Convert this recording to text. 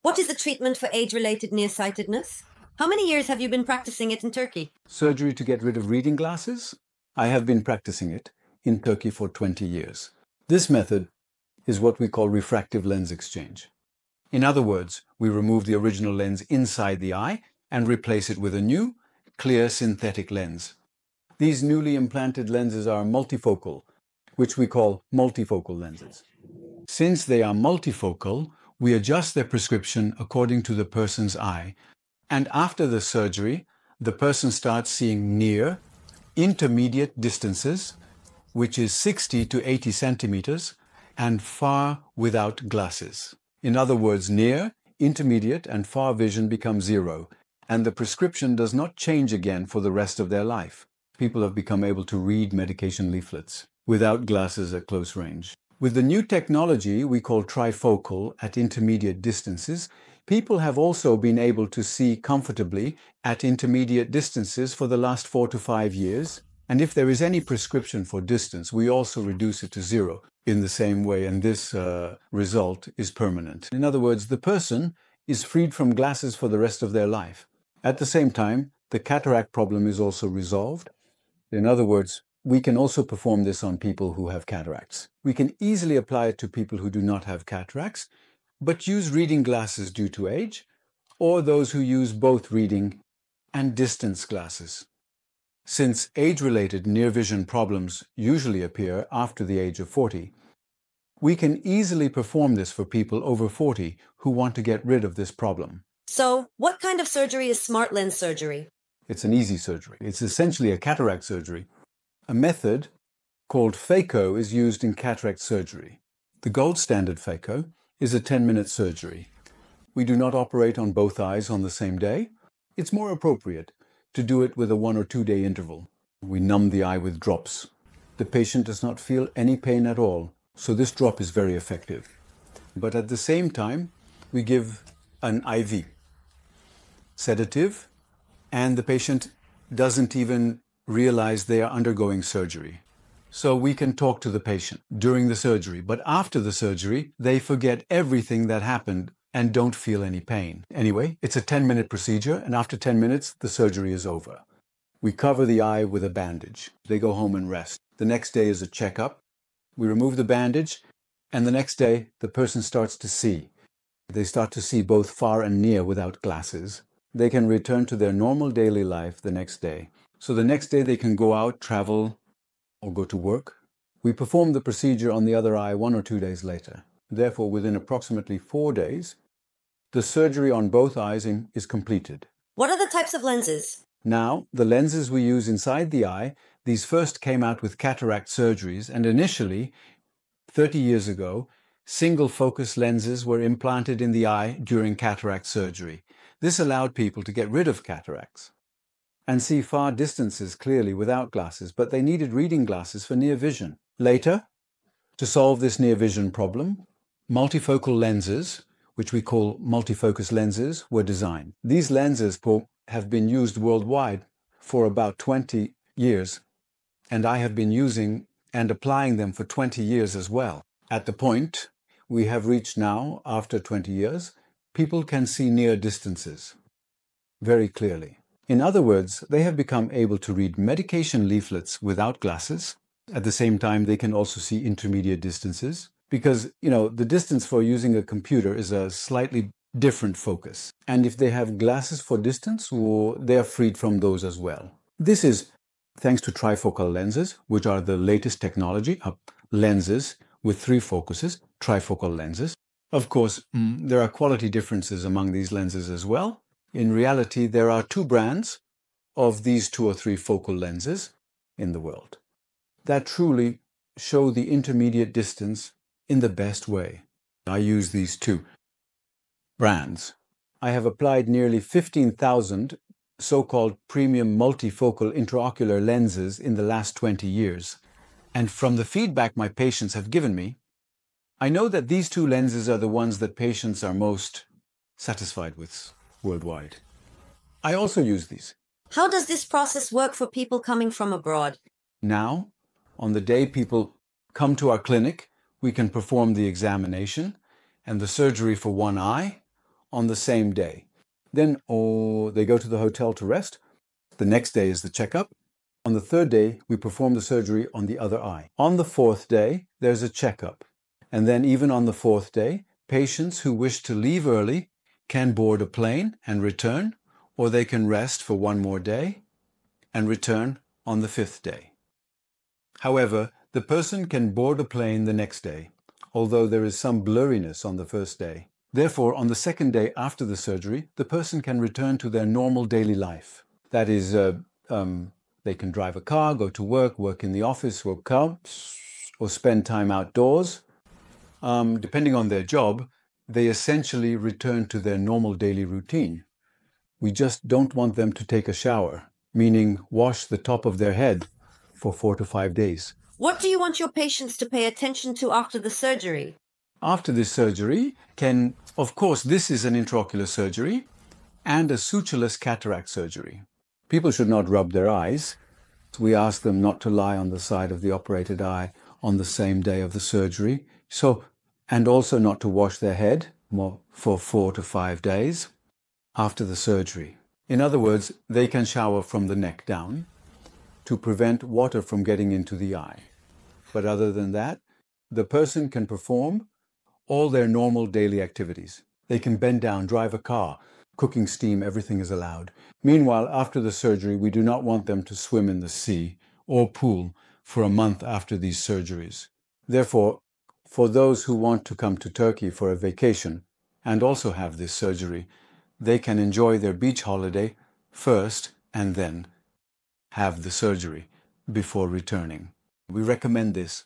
What is the treatment for age-related nearsightedness? How many years have you been practicing it in Turkey? Surgery to get rid of reading glasses? I have been practicing it in Turkey for 20 years. This method is what we call refractive lens exchange. In other words, we remove the original lens inside the eye and replace it with a new, clear synthetic lens. These newly implanted lenses are multifocal, which we call multifocal lenses. Since they are multifocal, we adjust their prescription according to the person's eye, and after the surgery, the person starts seeing near, intermediate distances, which is 60 to 80 centimeters, and far without glasses. In other words, near, intermediate, and far vision become zero, and the prescription does not change again for the rest of their life. People have become able to read medication leaflets without glasses at close range. With the new technology we call trifocal at intermediate distances, people have also been able to see comfortably at intermediate distances for the last 4 to 5 years. And if there is any prescription for distance, we also reduce it to zero in the same way, and this result is permanent. In other words, the person is freed from glasses for the rest of their life. At the same time, the cataract problem is also resolved. In other words, we can also perform this on people who have cataracts. We can easily apply it to people who do not have cataracts, but use reading glasses due to age, or those who use both reading and distance glasses. Since age-related near vision problems usually appear after the age of 40, we can easily perform this for people over 40 who want to get rid of this problem. So, what kind of surgery is smart lens surgery? It's an easy surgery. It's essentially a cataract surgery. A method called phaco is used in cataract surgery. The gold standard phaco is a 10-minute surgery. We do not operate on both eyes on the same day. It's more appropriate to do it with a 1 or 2 day interval. We numb the eye with drops. The patient does not feel any pain at all, so this drop is very effective. But at the same time, we give an IV sedative, and the patient doesn't even realize they are undergoing surgery. So we can talk to the patient during the surgery, but after the surgery, they forget everything that happened and don't feel any pain. Anyway, it's a 10-minute procedure, and after 10 minutes, the surgery is over. We cover the eye with a bandage. They go home and rest. The next day is a checkup. We remove the bandage, and the next day, the person starts to see. They start to see both far and near without glasses. They can return to their normal daily life the next day. So the next day, they can go out, travel, or go to work. We perform the procedure on the other eye 1 or 2 days later. Therefore, within approximately 4 days, the surgery on both eyes is completed. What are the types of lenses? Now, the lenses we use inside the eye, these first came out with cataract surgeries, and initially, 30 years ago, single focus lenses were implanted in the eye during cataract surgery. This allowed people to get rid of cataracts and see far distances clearly without glasses, but they needed reading glasses for near vision. Later, to solve this near vision problem, multifocal lenses, which we call multifocus lenses, were designed. These lenses have been used worldwide for about 20 years, and I have been using and applying them for 20 years as well. At the point we have reached now, after 20 years, people can see near distances very clearly. In other words, they have become able to read medication leaflets without glasses. At the same time, they can also see intermediate distances because, the distance for using a computer is a slightly different focus. And if they have glasses for distance, they are freed from those as well. This is thanks to trifocal lenses, which are the latest technology of lenses with 3 focuses, trifocal lenses. Of course, there are quality differences among these lenses as well. In reality, there are 2 brands of these 2 or 3 focal lenses in the world that truly show the intermediate distance in the best way. I use these 2 brands. I have applied nearly 15,000 so-called premium multifocal intraocular lenses in the last 20 years. And from the feedback my patients have given me, I know that these 2 lenses are the ones that patients are most satisfied with worldwide. I also use these. How does this process work for people coming from abroad? Now, on the day people come to our clinic, we can perform the examination and the surgery for one eye on the same day. Then they go to the hotel to rest. The next day is the checkup. On the third day, we perform the surgery on the other eye. On the fourth day, there's a checkup. And then even on the fourth day, patients who wish to leave early can board a plane and return, or they can rest for one more day and return on the fifth day. However, the person can board a plane the next day, although there is some blurriness on the first day. Therefore, on the second day after the surgery, the person can return to their normal daily life. That is, they can drive a car, go to work in the office, work out, or spend time outdoors. Depending on their job, they essentially return to their normal daily routine. We just don't want them to take a shower, meaning wash the top of their head for 4 to 5 days. What do you want your patients to pay attention to after the surgery? After this surgery, of course, this is an intraocular surgery and a sutureless cataract surgery. People should not rub their eyes. We ask them not to lie on the side of the operated eye on the same day of the surgery. And also not to wash their head for 4 to 5 days after the surgery. In other words, they can shower from the neck down to prevent water from getting into the eye. But other than that, the person can perform all their normal daily activities. They can bend down, drive a car, cooking, steam, everything is allowed. Meanwhile, after the surgery, we do not want them to swim in the sea or pool for a month after these surgeries. Therefore, for those who want to come to Turkey for a vacation and also have this surgery, they can enjoy their beach holiday first and then have the surgery before returning. We recommend this.